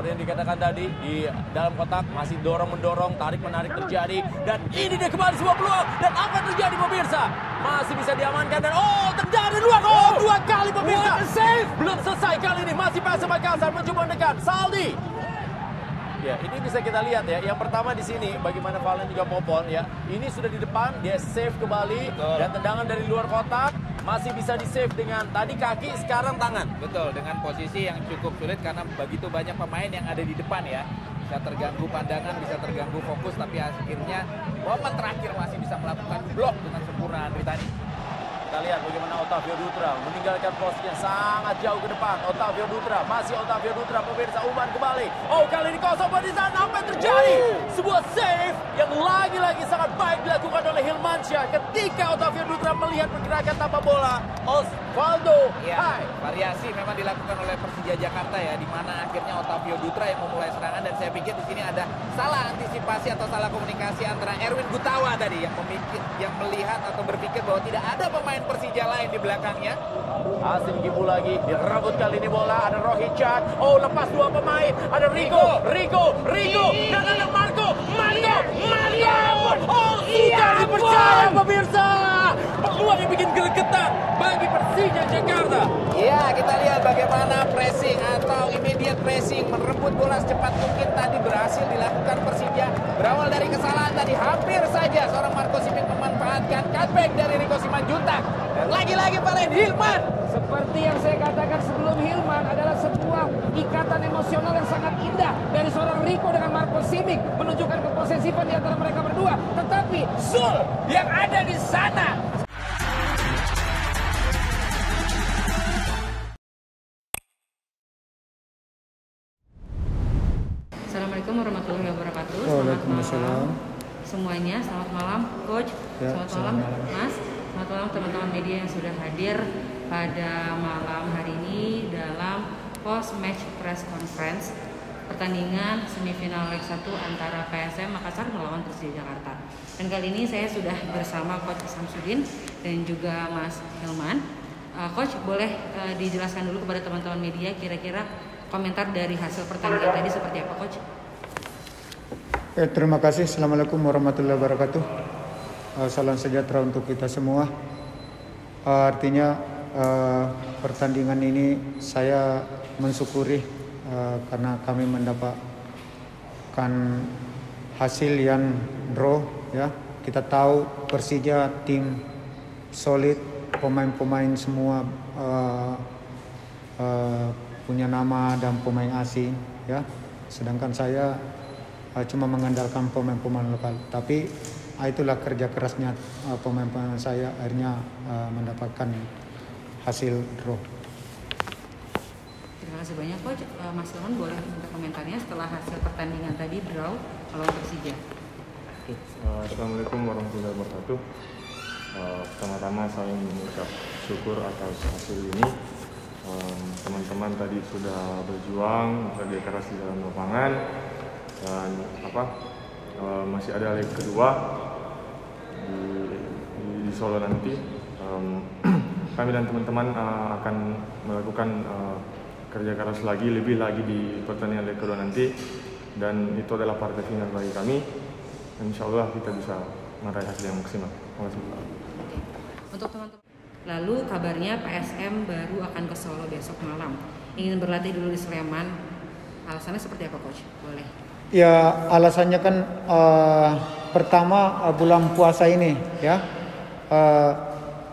Seperti yang dikatakan tadi, di dalam kotak masih dorong-mendorong, tarik-menarik terjadi. Dan ini dia kembali sebuah peluang. Dan apa yang terjadi pemirsa? Masih bisa diamankan dan terjadi luar. Dua kali pemirsa. Save. Belum selesai kali ini. Masih PSM Makassar mencoba mendekat. Saldi. Ya, ini bisa kita lihat ya. Yang pertama di sini, bagaimana Valen juga Popon ya. Ini sudah di depan, dia save kembali. Betul. Dan tendangan dari luar kotak masih bisa di save dengan tadi kaki, sekarang tangan. Betul, dengan posisi yang cukup sulit karena begitu banyak pemain yang ada di depan ya. Bisa terganggu pandangan, bisa terganggu fokus, tapi akhirnya momen terakhir masih bisa melakukan blok dengan sempurna Andri Tani. Kita lihat bagaimana Otavio Dutra meninggalkan posisinya sangat jauh ke depan. Otavio Dutra, masih Otavio Dutra, pemirsa Uman kembali. Kali ini kosong di sana, apa yang terjadi? Sebuah save yang lagi-lagi sangat baik dilakukan oleh Hilmansyah ketika Otavio Dutra melihat pergerakan tanpa bola. Osvaldo, ya, variasi memang dilakukan oleh Persija Jakarta ya, di mana akhirnya Otavio Dutra yang memulai serangan dan saya pikir di sini ada salah antisipasi atau salah komunikasi antara Erwin Gutawa tadi yang melihat atau berpikir bahwa tidak ada pemain Persija lain di belakangnya. Asim Gibu lagi, direbut kali ini bola, ada Rohichan. Lepas dua pemain, ada Rico, dan ada Marco. Sudah dipercaya pemirsa. Peluang yang bikin gregetan bagi Persija Jakarta. Ya, kita lihat bagaimana pressing atau immediate pressing merebut bola secepat mungkin tadi berhasil dilakukan Persija. Berawal dari kesalahan tadi, hampir saja seorang Marco Simic memanfaatkan cutback dari Rico Simanjuntak. Dan lagi-lagi Valen Hilman. Seperti yang saya katakan sebelum, Hilman adalah sebuah ikatan emosional yang sangat indah dari seorang Rico dengan Marco Simic, menunjukkan keposesifan di antara mereka berdua. Tetapi Zul yang ada di sana. Assalamualaikum warahmatullahi wabarakatuh. Selamat malam semuanya. Selamat malam Coach. Selamat malam Mas. Selamat malam teman-teman media yang sudah hadir pada malam hari ini dalam post match press conference pertandingan semifinal leg 1 antara PSM Makassar melawan Persija Jakarta. Dan kali ini saya sudah bersama Coach Samsudin dan juga Mas Hilman. Coach, boleh dijelaskan dulu kepada teman-teman media kira-kira komentar dari hasil pertandingan tadi seperti apa, Coach? Terima kasih. Assalamualaikum warahmatullahi wabarakatuh. Salam sejahtera untuk kita semua. Artinya pertandingan ini saya mensyukuri karena kami mendapatkan hasil yang draw ya. Kita tahu Persija tim solid, pemain-pemain semua punya nama dan pemain asing ya. Sedangkan saya cuma mengandalkan pemain-pemain lokal. Tapi itulah kerja kerasnya pemain-pemain saya akhirnya mendapatkan hasil draw. Terima kasih banyak Coach. Mas Hilman boleh minta komentarnya setelah hasil pertandingan tadi draw melawan Persija. Assalamualaikum warahmatullahi wabarakatuh. Pertama-tama saya mengucap syukur atas hasil ini. Teman-teman tadi sudah berjuang kerja keras di dalam lapangan dan masih ada leg kedua di Solo nanti. Kami dan teman-teman akan melakukan kerja keras lagi, lebih lagi di pertandingan leg kedua nanti, dan itu adalah partai final bagi kami. Insya Allah kita bisa meraih hasil yang maksimal. Terima kasih. Untuk teman-teman, lalu kabarnya PSM baru akan ke Solo besok malam. Ingin berlatih dulu di Sleman. Alasannya seperti apa, Coach? Boleh. Ya, alasannya kan pertama bulan puasa ini ya.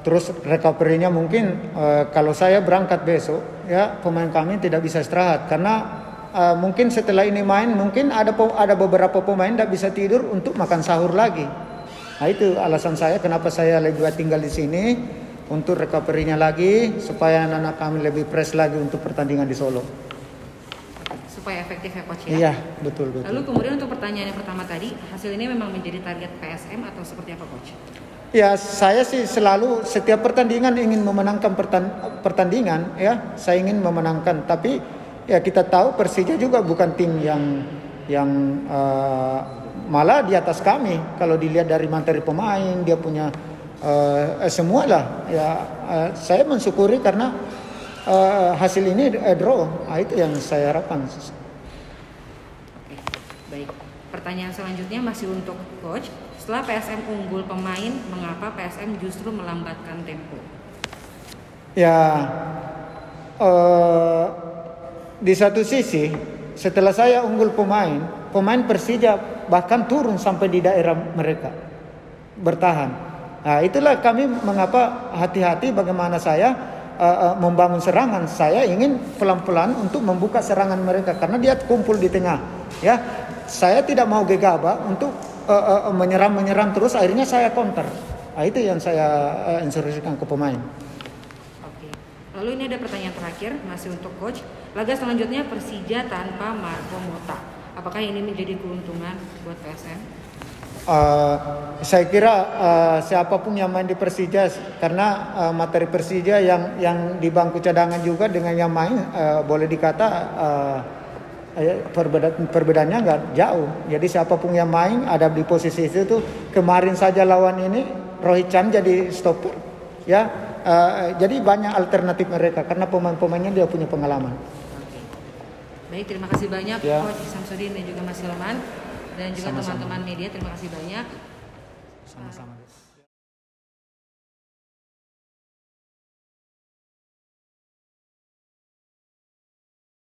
Terus recovery-nya mungkin kalau saya berangkat besok ya, pemain kami tidak bisa istirahat karena mungkin setelah ini main mungkin ada beberapa pemain tidak bisa tidur untuk makan sahur lagi. Nah, itu alasan saya kenapa saya lebih tinggal di sini, untuk recovery-nya lagi supaya anak-anak kami lebih fresh lagi untuk pertandingan di Solo. Supaya efektif ya Coach ya? Iya, betul. Lalu kemudian untuk pertanyaan yang pertama tadi, hasil ini memang menjadi target PSM atau seperti apa Coach? Ya, saya sih selalu setiap pertandingan ingin memenangkan pertandingan ya, saya ingin memenangkan. Tapi ya kita tahu Persija juga bukan tim yang malah di atas kami. Kalau dilihat dari materi pemain, dia punya semua lah. Ya, saya mensyukuri karena hasil ini draw. Itu yang saya harapkan. Baik, pertanyaan selanjutnya masih untuk Coach. Setelah PSM unggul pemain, mengapa PSM justru melambatkan tempo? Ya, di satu sisi setelah saya unggul pemain Persija bahkan turun sampai di daerah mereka bertahan. Nah, itulah kami mengapa hati-hati bagaimana saya membangun serangan. Saya ingin pelan-pelan untuk membuka serangan mereka karena dia kumpul di tengah. Ya, saya tidak mau gegabah untuk menyerang terus. Akhirnya saya counter. Nah, itu yang saya instruksikan ke pemain. Oke. Lalu ini ada pertanyaan terakhir masih untuk Coach. Laga selanjutnya Persija tanpa Marco Motta. Apakah ini menjadi keuntungan buat PSM? Saya kira siapapun yang main di Persija karena materi Persija yang di bangku cadangan juga dengan yang main boleh dikata perbedaannya nggak jauh. Jadi siapapun yang main ada di posisi itu tuh. Kemarin saja lawan ini Rohit Chan jadi stopper ya. Jadi banyak alternatif mereka karena pemain-pemainnya dia punya pengalaman. Baik, terima kasih banyak ya. Coach Samsudin dan juga Mas Hilman dan juga teman-teman media, terima kasih banyak. Sama-sama.